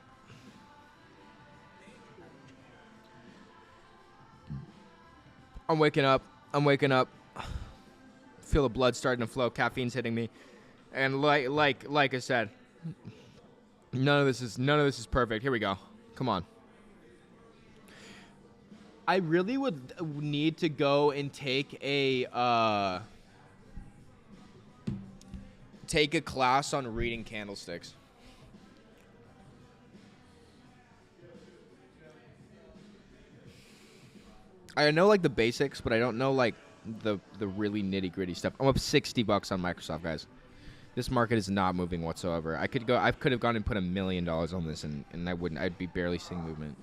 I'm waking up. I'm waking up. Feel the blood starting to flow. Caffeine's hitting me, and like I said, none of this is perfect. Here we go. Come on. I really would need to go and take a class on reading candlesticks. I know like the basics, but I don't know like the really nitty gritty stuff. I'm up $60 on Microsoft, guys. This market is not moving whatsoever. I could have gone and put $1 million on this, and I wouldn't. I'd be barely seeing movement.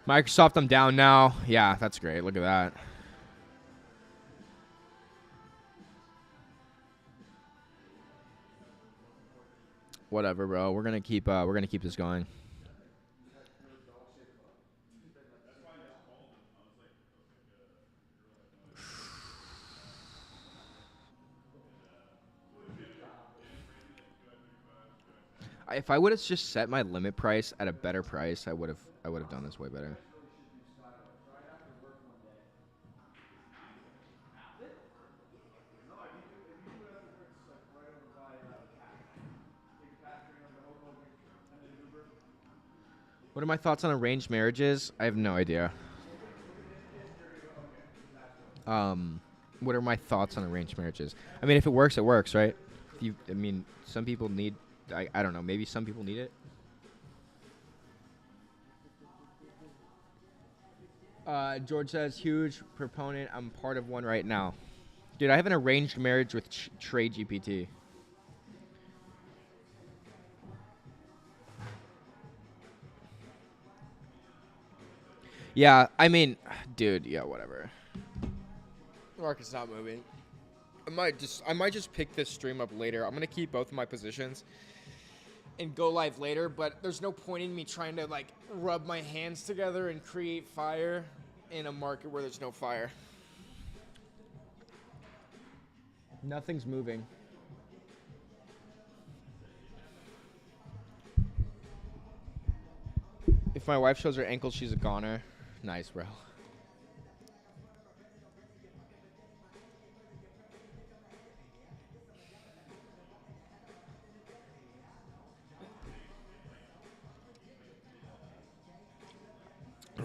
Microsoft, I'm down now. Yeah, that's great. Look at that. Whatever, bro. We're gonna keep this going. If I would have just set my limit price at a better price, I would have done this way better. What are my thoughts on arranged marriages? I have no idea. What are my thoughts on arranged marriages? I mean, if it works, it works, right? I mean, some people need. I don't know. Maybe some people need it. George says, huge proponent. I'm part of one right now. Dude, I have an arranged marriage with TradeGPT. Yeah, I mean, dude, yeah, whatever. Market's not moving. I might just pick this stream up later. I'm gonna keep both of my positions and go live later, but there's no point in me trying to like rub my hands together and create fire in a market where there's no fire. Nothing's moving. If my wife shows her ankle, she's a goner. Nice, bro.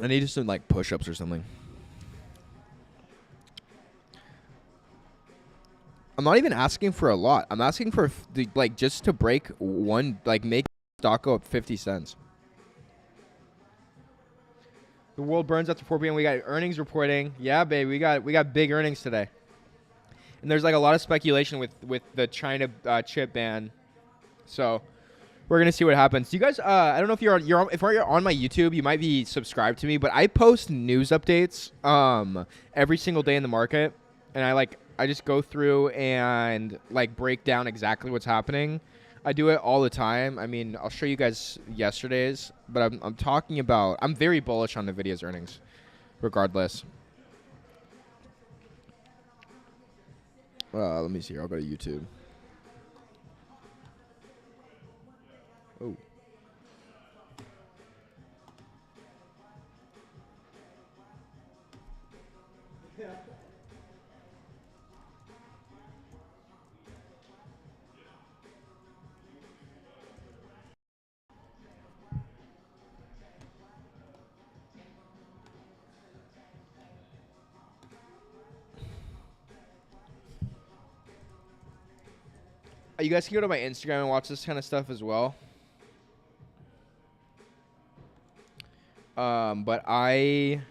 I need some like push-ups or something. I'm not even asking for a lot. I'm asking for like just to break one, like make stock go up 50 cents. The world burns after 4 p.m. We got earnings reporting. Yeah, babe, we got big earnings today. And there's like a lot of speculation with the China chip ban. So we're gonna see what happens. You guys, I don't know if you're on my YouTube, you might be subscribed to me, but I post news updates every single day in the market, and I just go through and like break down exactly what's happening. I do it all the time. I mean, I'll show you guys yesterday's, but I'm talking about. I'm very bullish on Nvidia's earnings, regardless. Let me see here. I'll go to YouTube. Oh. You guys can go to my Instagram and watch this kind of stuff as well. But I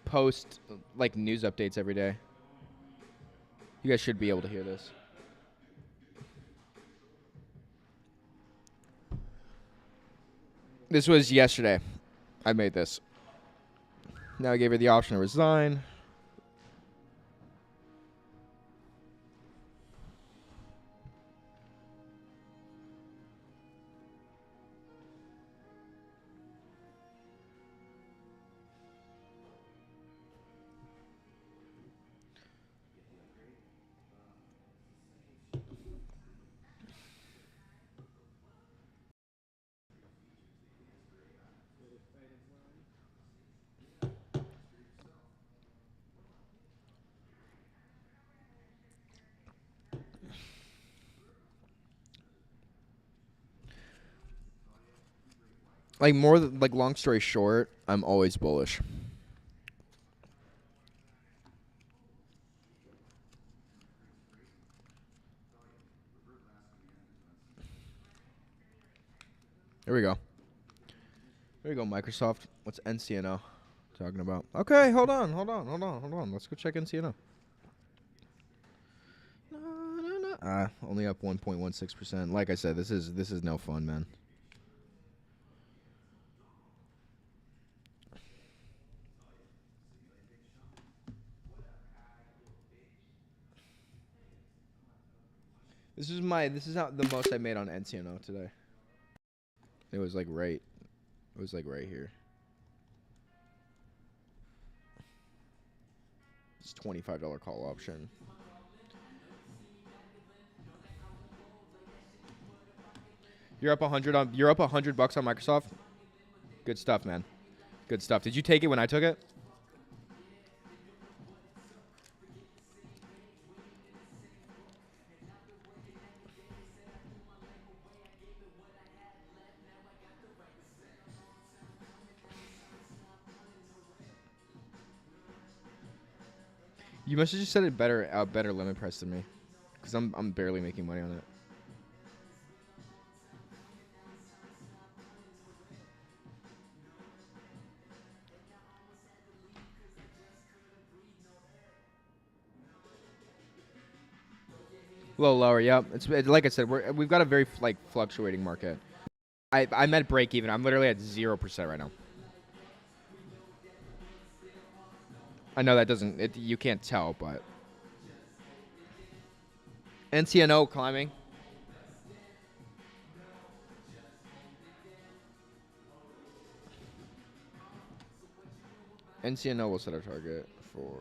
post like news updates every day. You guys should be able to hear this. This was yesterday. I made this. Now I gave her the option to resign. Like long story short, I'm always bullish. Here we go. Here we go, Microsoft. What's NCNO talking about? Okay, hold on. Let's go check NCNO. Only up 1.16%. Like I said, this is no fun, man. This is not the most I made on NCNO today. It was like right here. It's $25 call option. You're up 100 on. You're up $100 on Microsoft. Good stuff, man. Good stuff. Did you take it when I took it? You must have just set it better limit price than me, because I'm barely making money on it. A little lower, yep. It's like I said, we've got a very fluctuating market. I'm at break even. I'm literally at 0% right now. I know that doesn't. You can't tell, but NCNO climbing. NCNO will set our target for.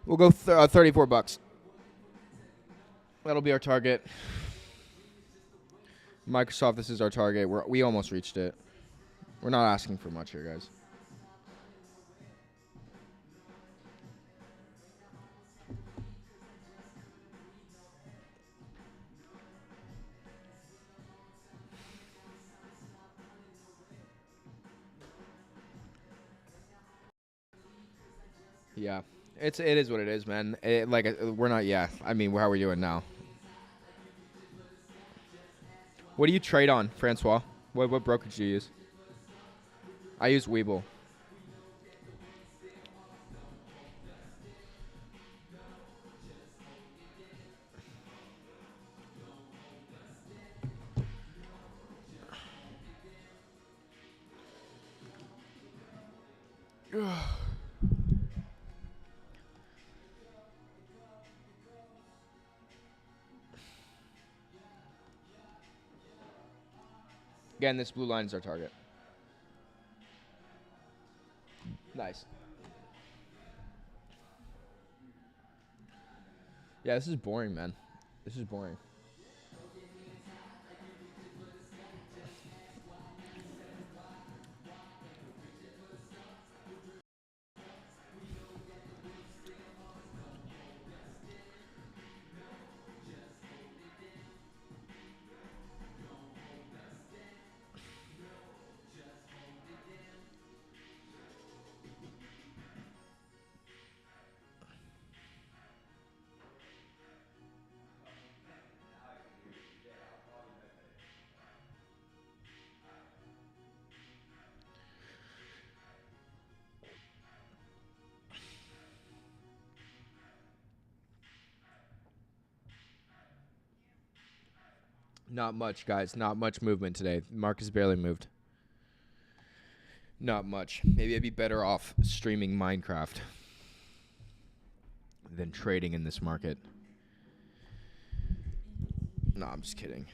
We'll go $34. That'll be our target. Microsoft, this is our target. We almost reached it. We're not asking for much here, guys. Yeah, it is what it is, man. We're not. Yeah, I mean, how are we doing now? What do you trade on, Francois? What brokerage do you use? I use Webull. Again, this blue line is our target. Nice. Yeah, this is boring, man. This is boring. Not much, guys. Not much movement today. Marcus barely moved. Not much. Maybe I'd be better off streaming Minecraft than trading in this market. No, I'm just kidding.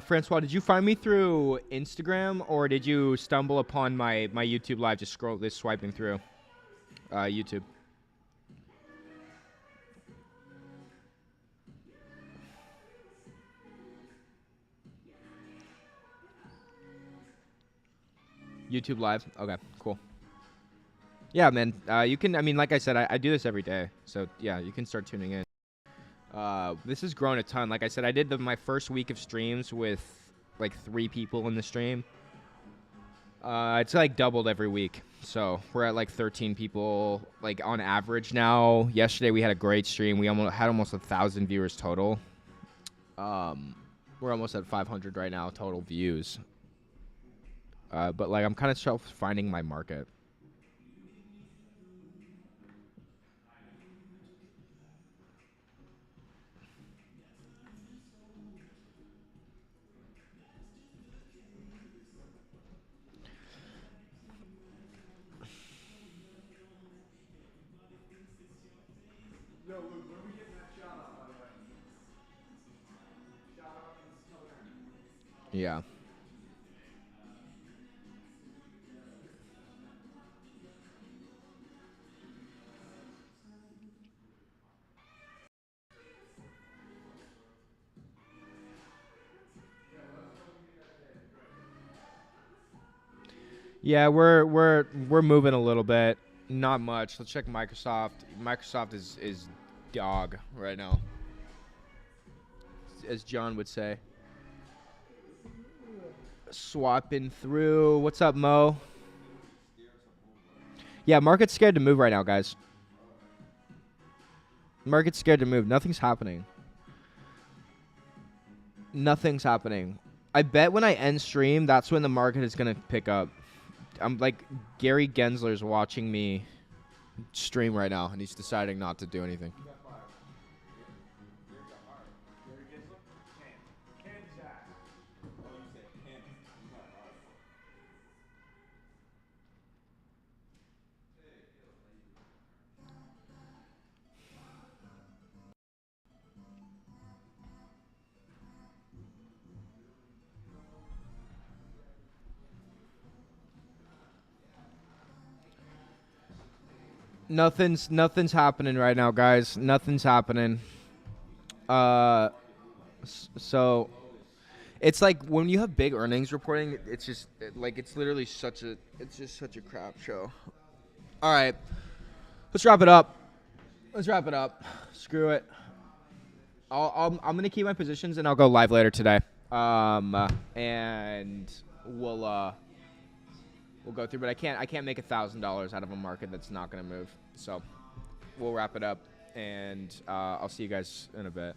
Francois, did you find me through Instagram or did you stumble upon my YouTube live? Just swiping through YouTube. YouTube live. Okay, cool. Yeah, man. You can. I mean, like I said, I do this every day. So yeah, you can start tuning in. This has grown a ton. Like I said, I did my first week of streams with like 3 people in the stream. It's like doubled every week. So we're at like 13 people, like on average now. Yesterday we had a great stream. We had almost 1,000 viewers total. We're almost at 500 right now total views. But like I'm kind of finding my market. Yo, Luke, when are we getting that shout out, by the way? Shout out in Telegram. Yeah. Yeah, we're moving a little bit. Not much. Let's check Microsoft. Microsoft is dog right now, as John would say. Swapping through. What's up, Mo? Yeah, market's scared to move right now, guys. Market's scared to move. Nothing's happening. Nothing's happening. I bet when I end stream, that's when the market is gonna pick up. I'm like Gary Gensler's watching me stream right now, and he's deciding not to do anything. Nothing's happening right now, guys. Nothing's happening. So it's like when you have big earnings reporting, it's just like it's literally such a crap show. All right, let's wrap it up. Screw it. I'm gonna keep my positions and I'll go live later today. And we'll go through, but I can't make $1,000 out of a market that's not gonna move. So we'll wrap it up, and I'll see you guys in a bit.